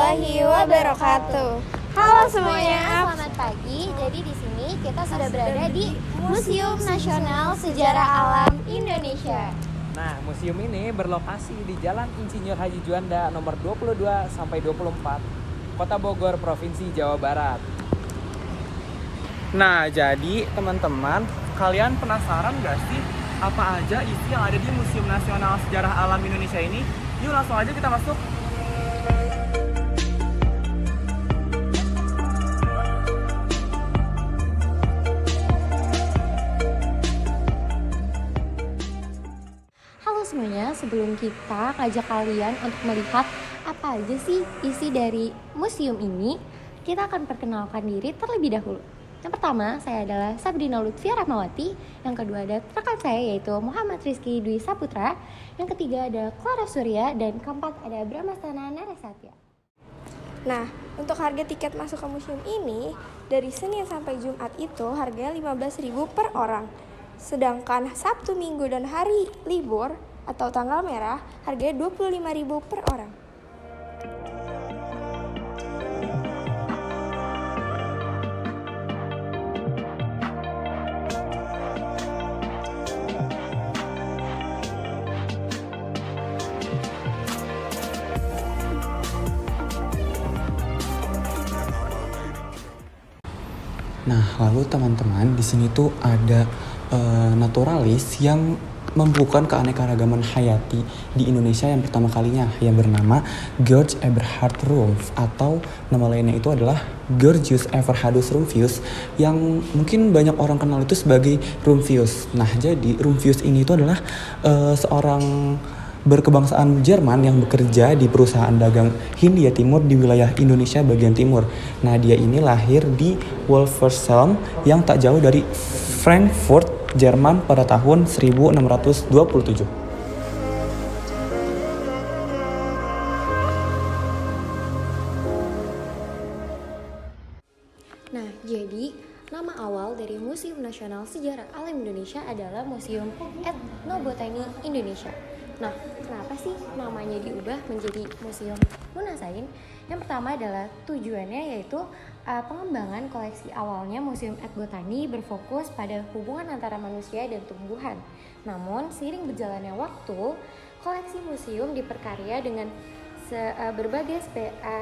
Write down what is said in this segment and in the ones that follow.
warahmatullahi wabarakatuh. Halo semuanya. Selamat pagi. Jadi di sini kita sudah berada di Museum Nasional Sejarah Alam Indonesia. Nah, museum ini berlokasi di Jalan Insinyur Haji Juanda nomor 22 sampai 24, Kota Bogor, Provinsi Jawa Barat. Nah, jadi teman-teman, kalian penasaran gak sih apa aja isi yang ada di Museum Nasional Sejarah Alam Indonesia ini? Yuk langsung aja kita masuk. Halo semuanya, sebelum kita ngajak kalian untuk melihat apa aja sih isi dari museum ini, kita akan perkenalkan diri terlebih dahulu. Yang pertama, saya adalah Sabrina Lutfia Rahmawati. Yang kedua ada rekan saya yaitu Muhammad Rizky Dwi Saputra. Yang ketiga ada Clara Surya. Dan keempat ada Bramastana Narasatya. Nah, untuk harga tiket masuk ke museum ini dari Senin sampai Jumat itu harganya 15.000 per orang. Sedangkan Sabtu, Minggu, dan hari libur atau tanggal merah harganya 25.000 per orang. Nah, lalu teman-teman, di sini tuh ada naturalis yang membukukan keanekaragaman hayati di Indonesia yang pertama kalinya, yang bernama George Eberhard Rumpf, atau nama lainnya itu adalah Georgius Everhardus Rumphius, yang mungkin banyak orang kenal itu sebagai Rumphius. Nah, jadi Rumphius ini itu adalah seorang berkebangsaan Jerman yang bekerja di perusahaan dagang Hindia Timur di wilayah Indonesia bagian timur. Nah, dia ini lahir di Wolfersheim yang tak jauh dari Frankfurt, Jerman pada tahun 1627. Nah, jadi nama awal dari Museum Nasional Sejarah Alam Indonesia adalah Museum Etnobotani Indonesia. Nah, kenapa sih namanya diubah menjadi Museum Munasain? Yang pertama adalah tujuannya yaitu pengembangan koleksi awalnya Museum Etnobotani berfokus pada hubungan antara manusia dan tumbuhan. Namun, seiring berjalannya waktu, koleksi museum diperkarya dengan berbagai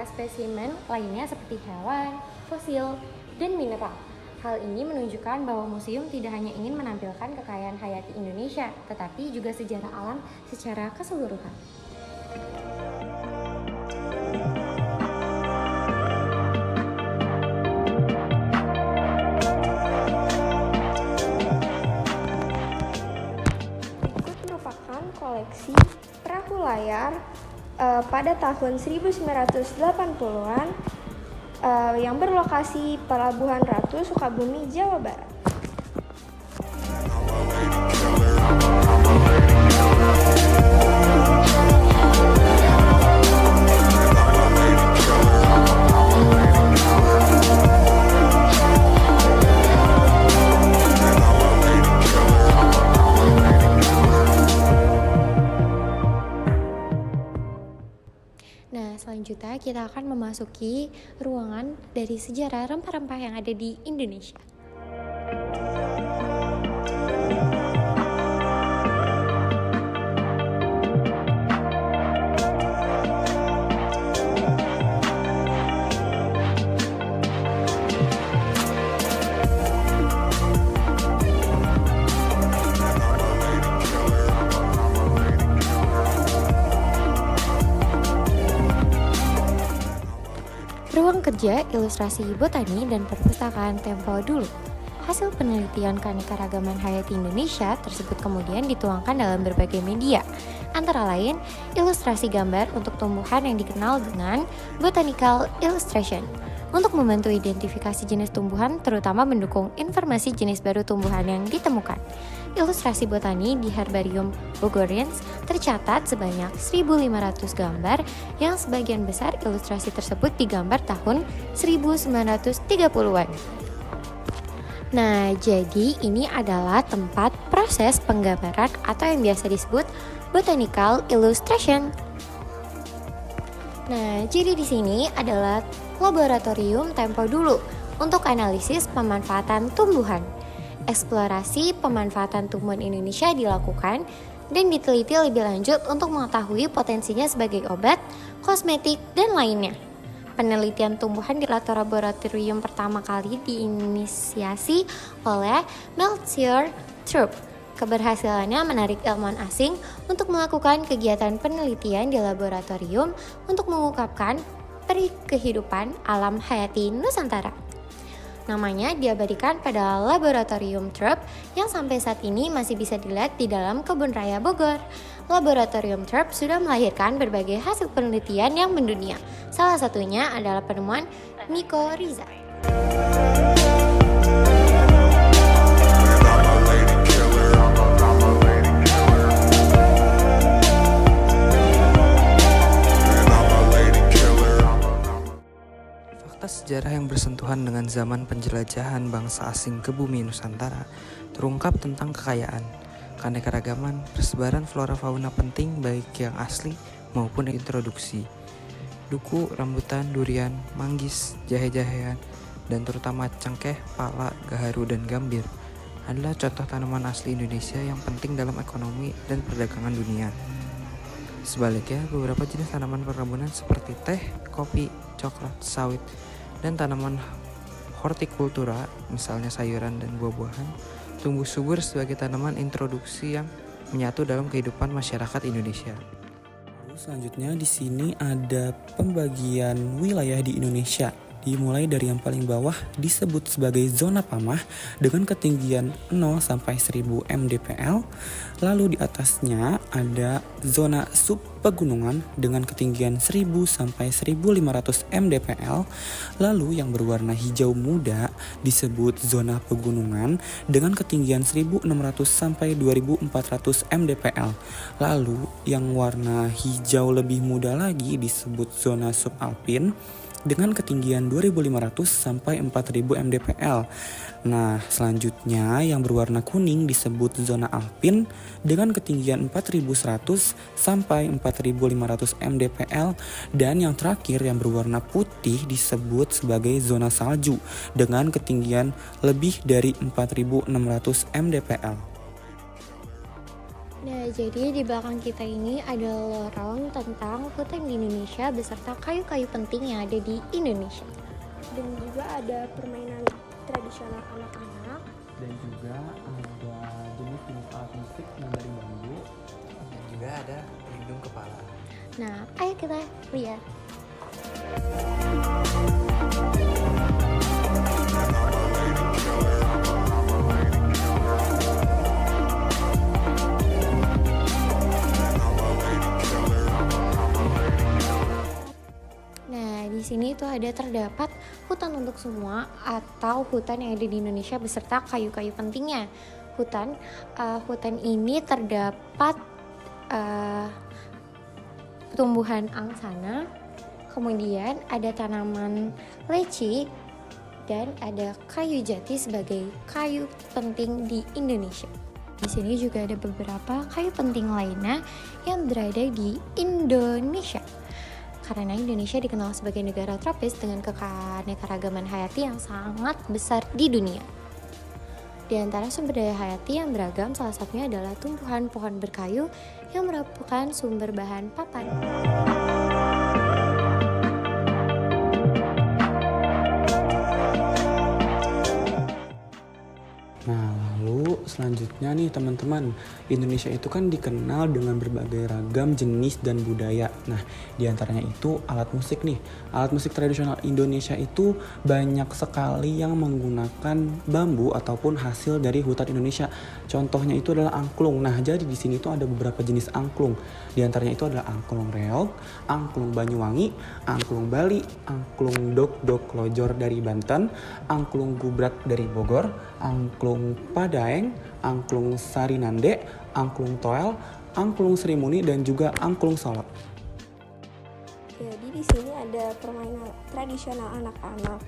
spesimen lainnya seperti hewan, fosil, dan mineral. Hal ini menunjukkan bahwa museum tidak hanya ingin menampilkan kekayaan hayati Indonesia, tetapi juga sejarah alam secara keseluruhan. Berikut merupakan koleksi perahu layar pada tahun 1980-an yang berlokasi Pelabuhan Ratu, Sukabumi, Jawa Barat. Nah, selanjutnya kita akan memasuki ruangan dari sejarah rempah-rempah yang ada di Indonesia. Ruang kerja, ilustrasi botani, dan perpustakaan Tempo dulu. Hasil penelitian keanekaragaman hayati Indonesia tersebut kemudian dituangkan dalam berbagai media, antara lain ilustrasi gambar untuk tumbuhan yang dikenal dengan botanical illustration, untuk membantu identifikasi jenis tumbuhan terutama mendukung informasi jenis baru tumbuhan yang ditemukan. Ilustrasi botani di Herbarium Bogorians tercatat sebanyak 1.500 gambar yang sebagian besar ilustrasi tersebut digambar tahun 1930-an. Nah, jadi ini adalah tempat proses penggambaran atau yang biasa disebut botanical illustration. Nah, jadi di sini adalah laboratorium tempo dulu untuk analisis pemanfaatan tumbuhan. Eksplorasi pemanfaatan tumbuhan Indonesia dilakukan dan diteliti lebih lanjut untuk mengetahui potensinya sebagai obat, kosmetik, dan lainnya. Penelitian tumbuhan di laboratorium pertama kali diinisiasi oleh Melchior Thorpe. Keberhasilannya menarik ilmuwan asing untuk melakukan kegiatan penelitian di laboratorium untuk mengungkapkan peri kehidupan alam hayati Nusantara. Namanya diabadikan pada Laboratorium Thorpe yang sampai saat ini masih bisa dilihat di dalam Kebun Raya Bogor. Laboratorium Thorpe sudah melahirkan berbagai hasil penelitian yang mendunia. Salah satunya adalah penemuan mycorrhiza. Fakta sejarah yang bersentuhan dengan zaman penjelajahan bangsa asing ke bumi Nusantara terungkap tentang kekayaan, keanekaragaman, persebaran flora fauna penting baik yang asli maupun yang introduksi. Duku, rambutan, durian, manggis, jahe-jahean, dan terutama cengkeh, pala, gaharu, dan gambir adalah contoh tanaman asli Indonesia yang penting dalam ekonomi dan perdagangan dunia. Sebaliknya, beberapa jenis tanaman perkebunan seperti teh, kopi, coklat, sawit, dan tanaman hortikultura, misalnya sayuran dan buah-buahan, tumbuh subur sebagai tanaman introduksi yang menyatu dalam kehidupan masyarakat Indonesia. Selanjutnya di sini ada pembagian wilayah di Indonesia. Dimulai dari yang paling bawah disebut sebagai zona pamah dengan ketinggian 0 sampai 1000 mdpl. Lalu di atasnya ada zona subpegunungan dengan ketinggian 1000 sampai 1500 mdpl. Lalu yang berwarna hijau muda disebut zona pegunungan dengan ketinggian 1600 sampai 2400 mdpl. Lalu yang warna hijau lebih muda lagi disebut zona subalpin dengan ketinggian 2500 sampai 4000 mdpl. Nah, selanjutnya yang berwarna kuning disebut zona alpin dengan ketinggian 4100 sampai 4500 mdpl, dan yang terakhir yang berwarna putih disebut sebagai zona salju dengan ketinggian lebih dari 4600 mdpl. Nah, jadi di belakang kita ini ada lorong tentang hutan di Indonesia beserta kayu-kayu penting yang ada di Indonesia. Dan juga ada permainan tradisional anak-anak. Dan juga ada jenis-jenis alat musik yang dari bambu. Dan juga ada pelindung kepala. Nah, ayo kita lihat. Di sini itu ada terdapat hutan untuk semua atau hutan yang ada di Indonesia beserta kayu-kayu pentingnya. Hutan ini terdapat tumbuhan angsana, kemudian ada tanaman leci, dan ada kayu jati sebagai kayu penting di Indonesia. Di sini juga ada beberapa kayu penting lainnya yang berada di Indonesia. Karena Indonesia dikenal sebagai negara tropis dengan keanekaragaman hayati yang sangat besar di dunia. Di antara sumber daya hayati yang beragam, salah satunya adalah tumbuhan pohon berkayu yang merupakan sumber bahan papan. Nah, lalu selanjutnya nih teman-teman, Indonesia itu kan dikenal dengan berbagai ragam jenis dan budaya. Nah, diantaranya itu alat musik nih. Alat musik tradisional Indonesia itu banyak sekali yang menggunakan bambu ataupun hasil dari hutan Indonesia. Contohnya itu adalah angklung. Nah, jadi di sini tuh ada beberapa jenis angklung. Diantaranya itu adalah angklung reog, angklung Banyuwangi, angklung Bali, angklung dok-dok lojor dari Banten, angklung gubrak dari Bogor, angklung Padaeng, angklung Sarinande, angklung Toel, angklung Sri Muni, dan juga angklung Solo. Jadi di sini ada permainan tradisional anak-anak.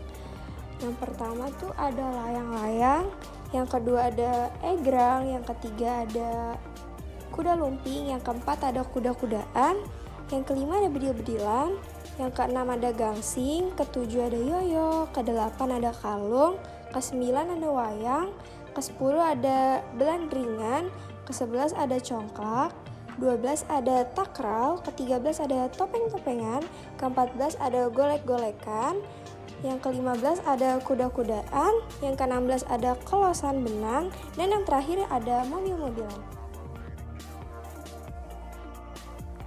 Yang pertama tuh ada layang-layang, yang kedua ada egrang, yang ketiga ada kuda lumping, yang keempat ada kuda-kudaan, Yang kelima ada bedil-bedilan. Yang keenam ada gangsing. Ketujuh ada yoyo. Kedelapan ada kalung. Kesembilan ada wayang. Kesepuluh ada belandringan. Kesebelas ada congklak. 12 ada takral. Ke-13 ada topeng-topengan. Ke-14 ada golek-golekan. Yang ke-15 ada kuda-kudaan. Yang ke-16 ada kelosan benang. Dan yang terakhir ada mobil-mobilan.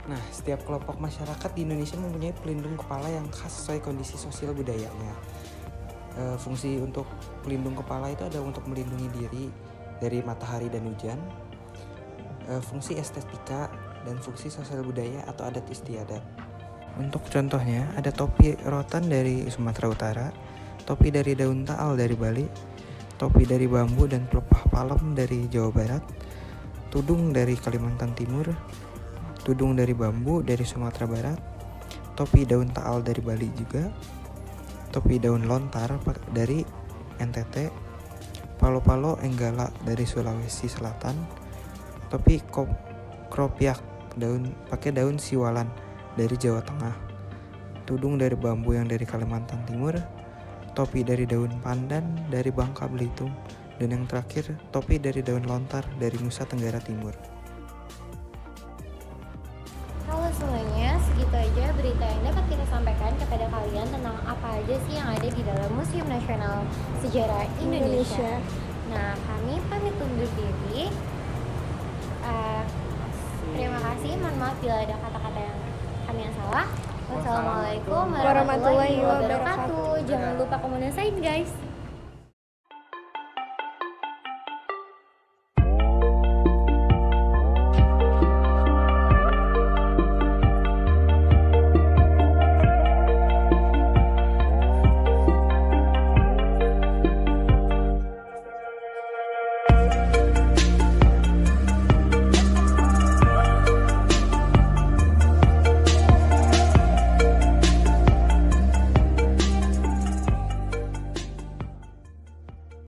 Nah, setiap kelompok masyarakat di Indonesia mempunyai pelindung kepala yang khas sesuai kondisi sosial budayanya. Fungsi untuk pelindung kepala itu ada untuk melindungi diri dari matahari dan hujan, fungsi estetika, dan fungsi sosial budaya atau adat istiadat. Untuk contohnya, ada topi rotan dari Sumatera Utara, topi dari daun taal dari Bali, topi dari bambu dan pelepah palem dari Jawa Barat, tudung dari Kalimantan Timur, tudung dari bambu dari Sumatera Barat, topi daun taal dari Bali juga, topi daun lontar dari NTT, palo-palo enggala dari Sulawesi Selatan, topi kropiak pakai daun siwalan dari Jawa Tengah, tudung dari bambu yang dari Kalimantan Timur, topi dari daun pandan dari Bangka Belitung, dan yang terakhir topi dari daun lontar dari Nusa Tenggara Timur. Halo semuanya, segitu aja berita yang dapat kita sampaikan kepada kalian tentang apa aja sih yang ada di dalam Museum Nasional Sejarah Indonesia. Nah, kami pamit undur diri. Terima kasih, mohon maaf bila ada kata-kata yang salah. Wassalamualaikum warahmatullahi wabarakatuh. Jangan lupa komentar guys.